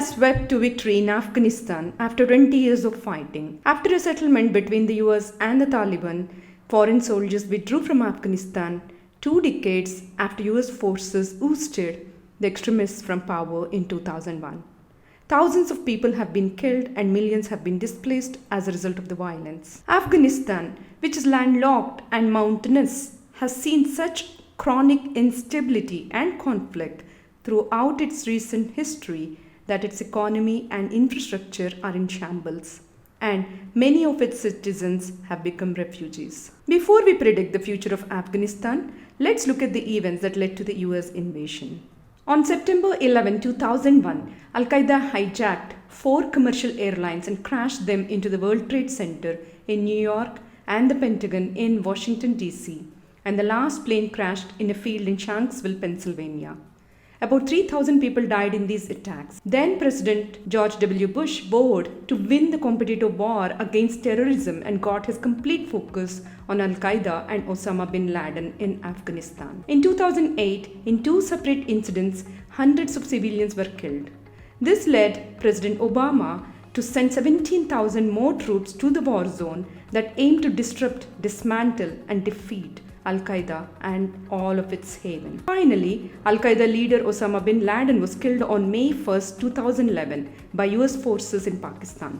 has swept to victory in Afghanistan after 20 years of fighting. After a settlement between the US and the Taliban, foreign soldiers withdrew from Afghanistan 2 decades after US forces ousted the extremists from power in 2001. Thousands of people have been killed and millions have been displaced as a result of the violence. Afghanistan, which is landlocked and mountainous, has seen such chronic instability and conflict throughout its recent history that its economy and infrastructure are in shambles, and many of its citizens have become refugees. Before we predict the future of Afghanistan, let's look at the events that led to the US invasion. On September 11, 2001, Al Qaeda hijacked 4 commercial airlines and crashed them into the World Trade Center in New York and the Pentagon in Washington, D.C., and the last plane crashed in a field in Shanksville, Pennsylvania. About 3,000 people died in these attacks. Then President George W. Bush vowed to win the competitive war against terrorism and got his complete focus on Al Qaeda and Osama bin Laden in Afghanistan. In 2008, in 2 separate incidents, hundreds of civilians were killed. This led President Obama to send 17,000 more troops to the war zone that aimed to disrupt, dismantle, and defeat Al Qaeda and all of its haven. Finally, Al Qaeda leader Osama bin Laden was killed on May 1, 2011 by US forces in Pakistan.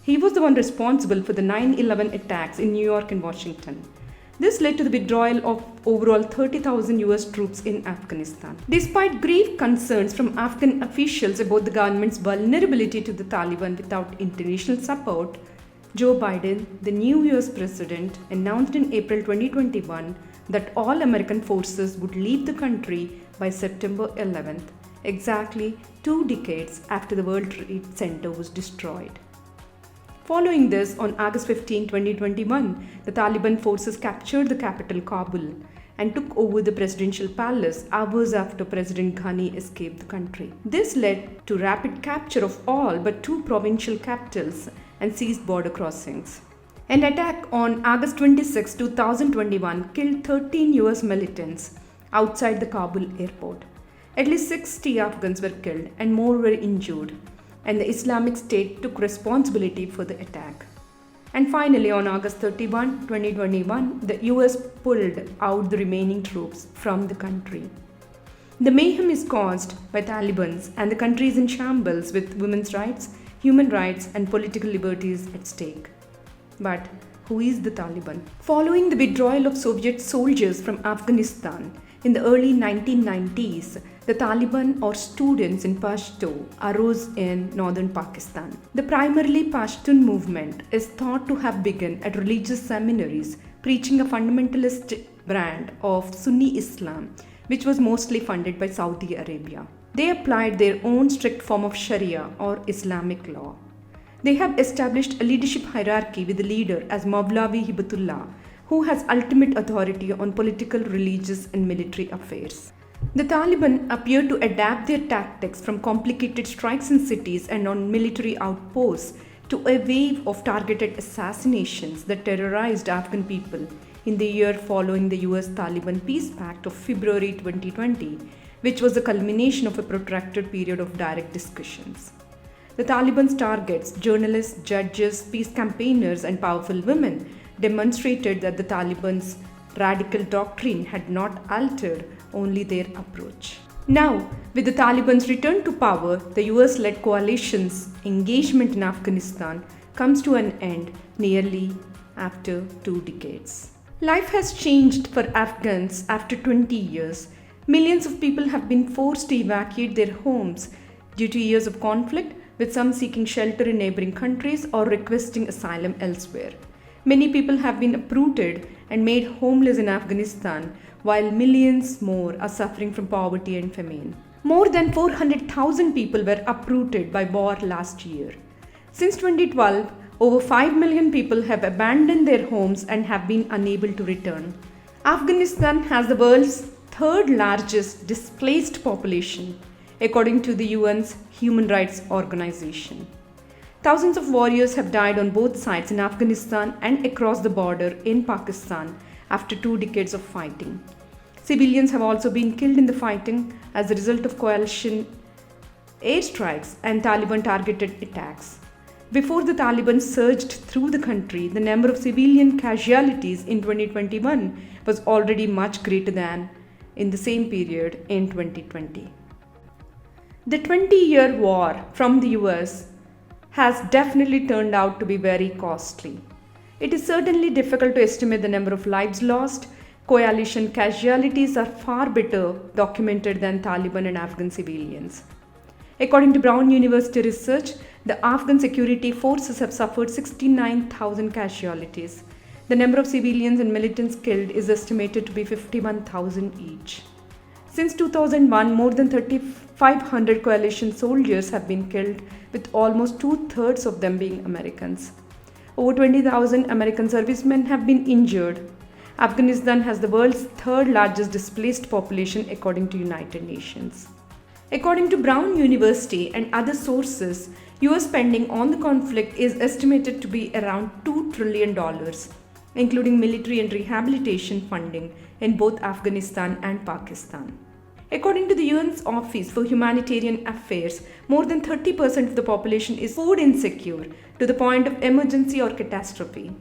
He was the one responsible for the 9/11 attacks in New York and Washington. This led to the withdrawal of overall 30,000 US troops in Afghanistan. Despite grave concerns from Afghan officials about the government's vulnerability to the Taliban without international support, Joe Biden, the new US president, announced in April 2021 that all American forces would leave the country by September 11th, exactly 2 decades after the World Trade Center was destroyed. Following this, on August 15, 2021, the Taliban forces captured the capital Kabul and took over the presidential palace hours after President Ghani escaped the country. This led to rapid capture of all but 2 provincial capitals and seized border crossings. An attack on August 26, 2021 killed 13 US militants outside the Kabul airport. At least 60 Afghans were killed and more were injured, and the Islamic State took responsibility for the attack. And finally, on August 31, 2021, the US pulled out the remaining troops from the country. The mayhem is caused by Taliban, and the country is in shambles with women's rights, human rights, and political liberties at stake. But who is the Taliban? Following the withdrawal of Soviet soldiers from Afghanistan in the early 1990s, the Taliban, or students in Pashto, arose in northern Pakistan. The primarily Pashtun movement is thought to have begun at religious seminaries, preaching a fundamentalist brand of Sunni Islam, which was mostly funded by Saudi Arabia. They applied their own strict form of Sharia, or Islamic law. They have established a leadership hierarchy with the leader as Mawlavi Hibatullah, who has ultimate authority on political, religious, and military affairs. The Taliban appear to adapt their tactics from complicated strikes in cities and on military outposts to a wave of targeted assassinations that terrorized Afghan people in the year following the US-Taliban Peace Pact of February 2020, which was the culmination of a protracted period of direct discussions. The Taliban's targets, journalists, judges, peace campaigners, and powerful women, demonstrated that the Taliban's radical doctrine had not altered, only their approach. Now, with the Taliban's return to power, the US-led coalition's engagement in Afghanistan comes to an end nearly after 2 decades. Life has changed for Afghans after 20 years. Millions of people have been forced to evacuate their homes due to years of conflict, with some seeking shelter in neighboring countries or requesting asylum elsewhere. Many people have been uprooted and made homeless in Afghanistan, while millions more are suffering from poverty and famine. More than 400,000 people were uprooted by war last year. Since 2012, over 5 million people have abandoned their homes and have been unable to return. Afghanistan has the world's 3rd largest displaced population, according to the UN's Human Rights Organization. Thousands of warriors have died on both sides in Afghanistan and across the border in Pakistan after 2 decades of fighting. Civilians have also been killed in the fighting as a result of coalition airstrikes, and Taliban targeted attacks. Before the Taliban surged through the country, the number of civilian casualties in 2021 was already much greater than in the same period in 2020. The 20-year war from the US has definitely turned out to be very costly. It is certainly difficult to estimate the number of lives lost. Coalition casualties are far better documented than Taliban and Afghan civilians. According to Brown University research, the Afghan security forces have suffered 69,000 casualties. The number of civilians and militants killed is estimated to be 51,000 each. Since 2001, more than 3,500 coalition soldiers have been killed, with almost two-thirds of them being Americans. Over 20,000 American servicemen have been injured. Afghanistan has the world's third largest displaced population according to United Nations. According to Brown University and other sources, US spending on the conflict is estimated to be around $2 trillion, including military and rehabilitation funding in both Afghanistan and Pakistan. According to the UN's Office for Humanitarian Affairs, more than 30% of the population is food insecure to the point of emergency or catastrophe.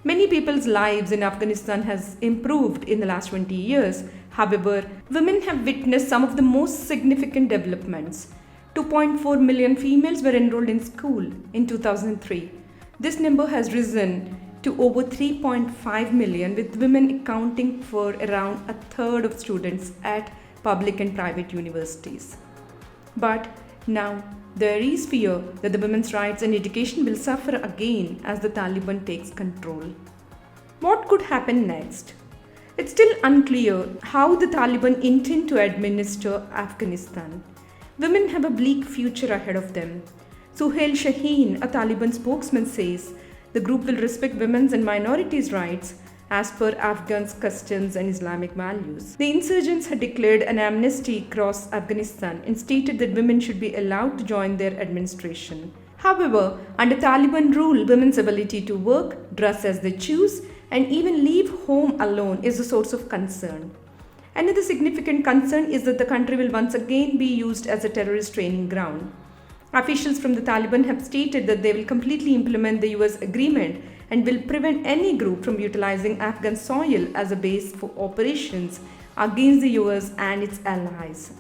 Many people's lives in Afghanistan has improved in the last 20 years. However, women have witnessed some of the most significant developments. 2.4 million females were enrolled in school in 2003. This number has risen to over 3.5 million, with women accounting for around a third of students at public and private universities. But now there is fear that the women's rights and education will suffer again as the Taliban takes control. What could happen next? It's still unclear how the Taliban intend to administer Afghanistan. Women have a bleak future ahead of them. Suhail Shaheen, a Taliban spokesman, says the group will respect women's and minorities' rights as per Afghans' customs and Islamic values. The insurgents had declared an amnesty across Afghanistan and stated that women should be allowed to join their administration. However, under Taliban rule, women's ability to work, dress as they choose, and even leave home alone is a source of concern. Another significant concern is that the country will once again be used as a terrorist training ground. Officials from the Taliban have stated that they will completely implement the US agreement and will prevent any group from utilizing Afghan soil as a base for operations against the US and its allies.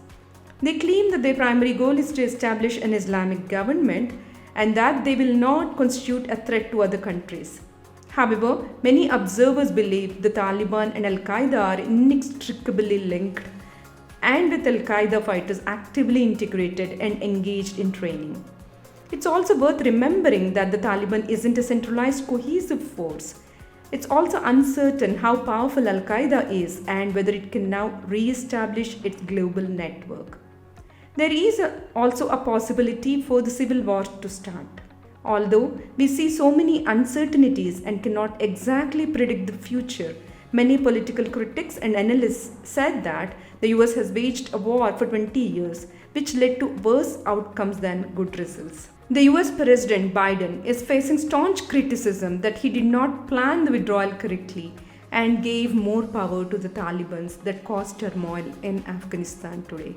They claim that their primary goal is to establish an Islamic government and that they will not constitute a threat to other countries. However, many observers believe the Taliban and Al-Qaeda are inextricably linked, and with Al-Qaeda fighters actively integrated and engaged in training. It's also worth remembering that the Taliban isn't a centralized, cohesive force. It's also uncertain how powerful Al-Qaeda is and whether it can now re-establish its global network. There is also a possibility for the civil war to start. Although we see so many uncertainties and cannot exactly predict the future, many political critics and analysts said that the US has waged a war for 20 years, which led to worse outcomes than good results. The US President Biden is facing staunch criticism that he did not plan the withdrawal correctly and gave more power to the Taliban that caused turmoil in Afghanistan today.